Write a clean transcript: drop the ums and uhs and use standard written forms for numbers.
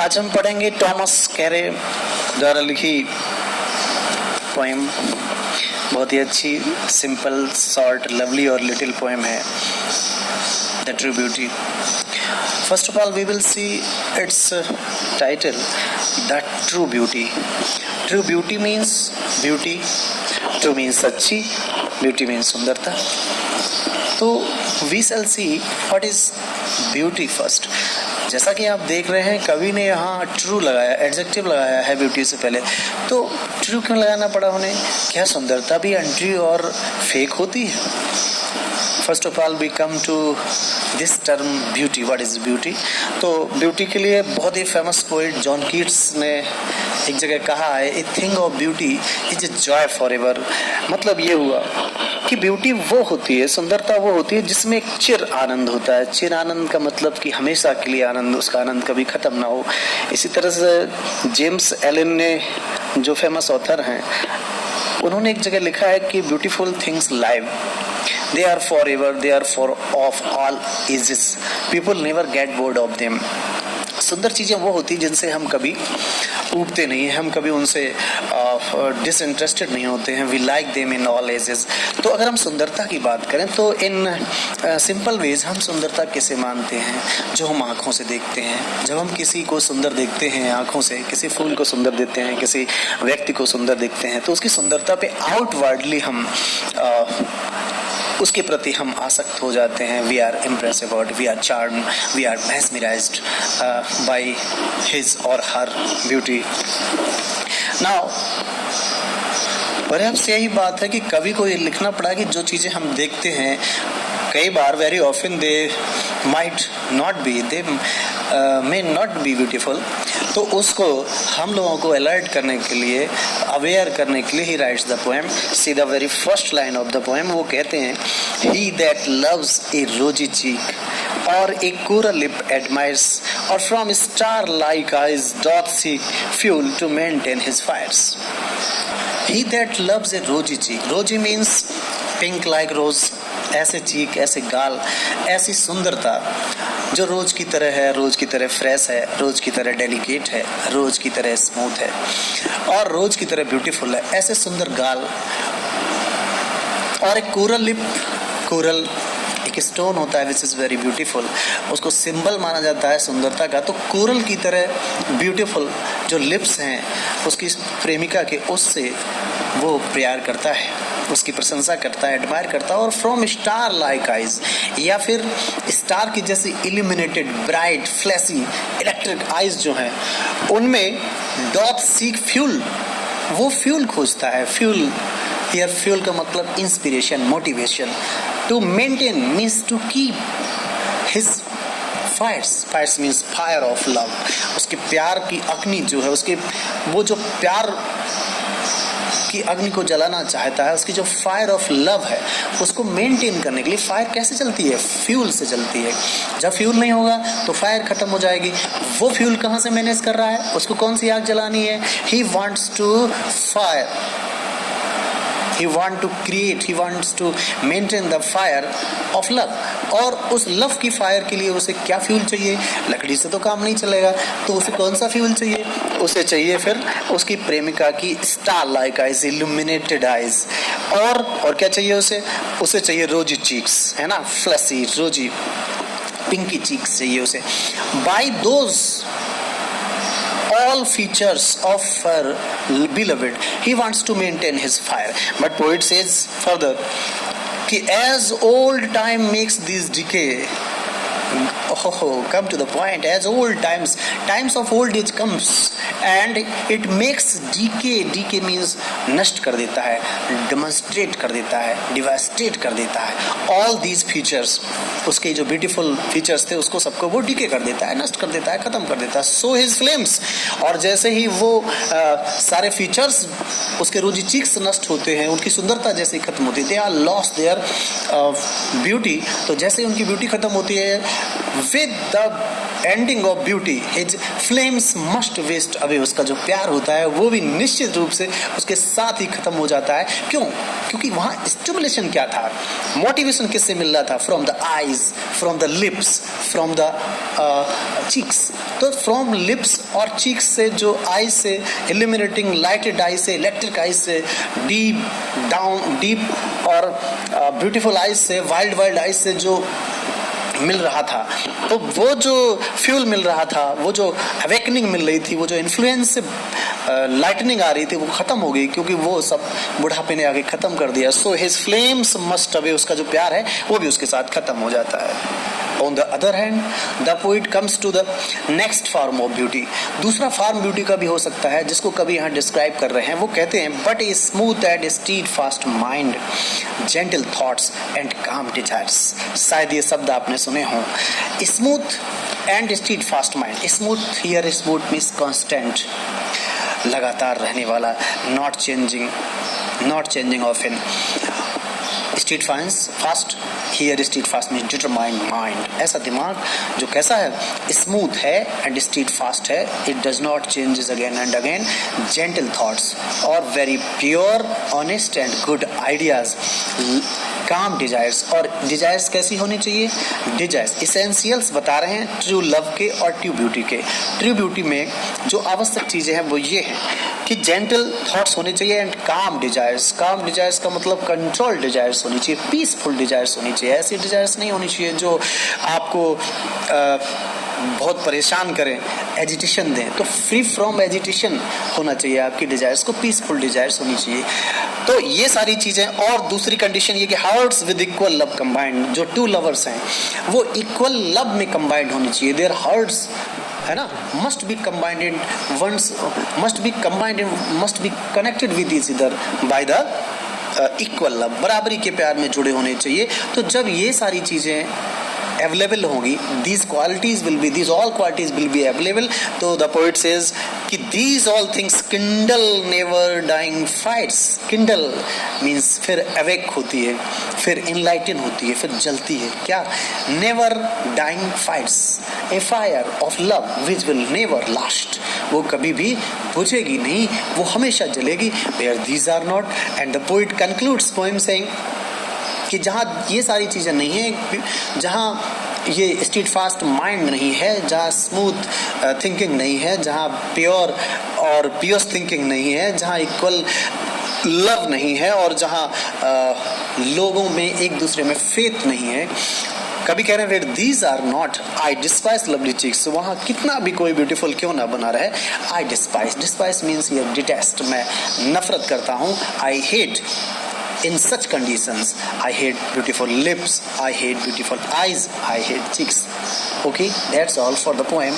आज हम पढ़ेंगे टॉमस कैरे द्वारा लिखी पोएम। बहुत ही अच्छी, सिंपल, शॉर्ट, लवली और लिटिल पोएम है, the true beauty. First of all, we will see its title, The True Beauty. True beauty means beauty. True means सच्ची, beauty means सुंदरता। तो we shall see what is beauty first. जैसा कि आप देख रहे हैं, कवि ने यहाँ ट्रू लगाया, एडजेक्टिव लगाया है ब्यूटी से पहले। तो ट्रू क्यों लगाना पड़ा उन्हें? क्या सुंदरता भी एंट्री और फेक होती है? First of all we come to this term beauty. What is beauty? तो ब्यूटी के लिए बहुत ही फेमस पोइट जॉन कीट्स ने एक जगह कहा है, a thing of beauty is a joy for ever. मतलब ये हुआ कि ब्यूटी वो होती है, सुंदरता वो होती है जिसमें एक चिर आनंद होता है। चिर आनंद का मतलब कि हमेशा के लिए आनंद, उसका आनंद कभी खत्म ना हो। इसी तरह से जेम्स एलन ने, जो फेमस ऑथर हैं, उन्होंने एक जगह लिखा है कि beautiful things live, they are forever, they are for of all ages, people never get bored of them। सुंदर चीजें वो होती जिनसे हम कभी ऊबते नहीं हैं, हम कभी उनसे डिसइंटरेस्टेड नहीं होते हैं। We like them in all ages. तो अगर हम सुंदरता की बात करें तो इन सिंपल वेज हम सुंदरता कैसे मानते हैं? जो हम आँखों से देखते हैं। जब हम किसी को सुंदर देखते हैं आँखों से, किसी फूल को सुंदर देखते हैं, किसी व्यक्ति को सुंदर देखते हैं, तो उसकी सुंदरता पे आउटवर्डली हम उसके प्रति हम आसक्त हो जाते हैं। We are impress about, we are charm, we are mesmerized by his or her beauty. Now perhaps यही बात है कि कवि को ये लिखना पड़ा कि जो चीजें हम देखते हैं, कई बार very often they might not be, they may not be beautiful. तो उसको हम लोगों को अलर्ट करने के लिए, अवेयर करने के लिए ही rights the poem. See the very first line of the poem. वो कहते हैं, ही that loves a rosy cheek or a coral lip admires or from star like eyes doth seek fuel to maintain his fires. He that loves a rosy cheek, रोजी means pink like रोज, ऐसे चीक, ऐसे गाल, ऐसी सुंदरता जो रोज की तरह है, रोज की तरह फ्रेश है, रोज की तरह डेलिकेट है, रोज की तरह स्मूथ है और रोज की तरह ब्यूटीफुल है। ऐसे सुंदर गाल और एक कोरल लिप। कोरल एक स्टोन होता है विच इज वेरी ब्यूटीफुल, उसको सिंबल माना जाता है सुंदरता का। तो कोरल की तरह ब्यूटीफुल जो लिप्स हैं उसकी प्रेमिका के, उससे वो प्यार करता है, उसकी प्रशंसा करता है, एडमायर करता है। और फ्रॉम स्टार लाइक आइज, या फिर स्टार की जैसी illuminated, bright, flashy, electric eyes जो हैं, उनमें डॉथ सीक फ्यूल, वो फ्यूल खोजता है। फ्यूल, हियर फ्यूल का मतलब inspiration, motivation. To maintain means to keep his fires, fires means fire of love. उसके प्यार की अग्नि जो है, उसके वो जो प्यार की अग्नि को जलाना चाहता है, उसकी जो फायर ऑफ लव है, उसको मेंटेन करने के लिए फायर कैसे चलती है? फ्यूल से चलती है। जब फ्यूल नहीं होगा तो फायर खत्म हो जाएगी। वो फ्यूल कहाँ से मैनेज कर रहा है? उसको कौन सी आग जलानी है? He wants to fire, he want to create, he wants to maintain the fire of love। और उस लव की फायर के लिए उसे क्या फ्यूल चाहिए? लकड़ी से तो काम नहीं चलेगा, तो उसे कौन सा फ्यूल चाहिए? उसे चाहिए फिर उसकी प्रेमिका की star like eyes, illuminated eyes. और क्या चाहिए उसे? उसे चाहिए रोजी चीक्स, है ना, फ्लसी, रोजी, पिंकी चीक्स चाहिए उसे। By those all features of her beloved, he wants to maintain his fire। But poet says further कि as old time makes this decay, come to the point, as old times of old age comes and it makes decay means नष्ट कर देता है, demonstrate कर देता है, devastate कर देता है। all these features, उसके जो ब्यूटीफुल फीचर्स थे उसको सबको वो डीके कर देता है, नष्ट कर देता है, खत्म कर देता है। सो हिज फ्लेम्स, और जैसे ही वो सारे फीचर्स उसके रोजी चीक्स नष्ट होते हैं, उनकी सुंदरता जैसे ही खत्म होती है, they are lost their beauty. तो जैसे ही उनकी ब्यूटी खत्म होती है, with the ending of beauty his flames must waste away. उसका जो प्यार होता है वो भी निश्चित रूप से उसके साथ ही खत्म हो जाता है। क्यों? क्योंकि वहां स्टिमुलेशन क्या था, मोटिवेशन किससे मिल रहा था? From the eyes, from the lips, from the cheeks. तो फ्रॉम लिप्स और चीक्स से, जो आई से इल्यूमिनेटिंग लाइटेड आई से, इलेक्ट्रिक आई से, डीप डाउन डीप और ब्यूटीफुल आईज से, वाइल्ड वाइल्ड आईज से जो मिल रहा था, तो वो जो फ्यूल मिल रहा था, वो जो अवेकनिंग मिल रही थी, वो जो इन्फ्लुएंस से लाइटनिंग आ रही थी, वो खत्म हो गई, क्योंकि वो सब बुढ़ापे ने आगे खत्म कर दिया। So his flames must away, उसका जो प्यार है वो भी उसके साथ खत्म हो जाता है। On the other hand, the poet comes to the next form of beauty. दूसरा फॉर्म ब्यूटी का भी हो सकता है, जिसको कभी यहाँ डिस्क्राइब कर रहे हैं। वो कहते हैं, but a smooth and steadfast mind, gentle thoughts and calm desires. शायद ये शब्द आपने सुने हों, smooth and steadfast mind. Smooth here, smooth means constant, लगातार रहने वाला, not changing often. Fast here, fast means determined mind. ऐसा दिमाग जो कैसा है, स्मूथ है एंड स्टीड फास्ट है, it does not changes again and again. Gentle thoughts और very pure, honest and good ideas. काम डिजायर्स, और डिजायर्स कैसी होनी चाहिए? डिजायर्स इसेंशियल्स बता रहे हैं ट्रू लव के और ट्रू ब्यूटी के। ट्रू ब्यूटी में जो आवश्यक चीजें हैं वो ये हैं कि जेंटल थॉट्स होने चाहिए एंड काम डिजायर्स। काम डिजायर्स का मतलब कंट्रोल डिजायर्स होनी चाहिए, पीसफुल डिजायर्स होनी चाहिए। ऐसी डिजायर्स नहीं होनी चाहिए जो आपको बहुत परेशान करें, एजिटेशन दें। तो फ्री फ्रॉम एजिटेशन होना चाहिए आपकी डिजायर्स को, पीसफुल डिजायर्स होनी चाहिए। तो ये सारी चीजें, और दूसरी कंडीशन ये कि hearts with equal love combined. जो टू लवर्स हैं वो इक्वल लव में कंबाइंड होनी चाहिए। देयर हार्ट्स, है ना, must be combined, once must be connected with each other by the equal love. बराबरी के प्यार में जुड़े होने चाहिए। तो जब ये सारी चीजें अवेलेबल होगी, these all qualities will be available, तो the poet says कि these all things kindle never dying fires। kindle means फिर awake होती है, फिर enlighten होती है, फिर जलती है। क्या? never dying fires, a fire of love which will never last। वो कभी भी बुझेगी नहीं, वो हमेशा जलेगी। where these are not, and the poet concludes poem saying कि जहाँ ये सारी चीजें नहीं है, जहाँ ये स्टीड फास्ट माइंड नहीं है, जहाँ स्मूथ थिंकिंग नहीं है, जहाँ प्योर और पियस थिंकिंग नहीं है, जहाँ इक्वल लव नहीं है, और जहाँ लोगों में एक दूसरे में फेथ नहीं है। कभी कह रहे हैं these are not, I despise lovely cheeks. वहाँ कितना भी कोई ब्यूटीफुल क्यों ना बना रहे, आई डिस्पाइस मीन्स ये डिटेस्ट, मैं नफरत करता हूँ। I hate in such conditions, I hate beautiful lips, I hate beautiful eyes, I hate cheeks. Okay, that's all for the poem.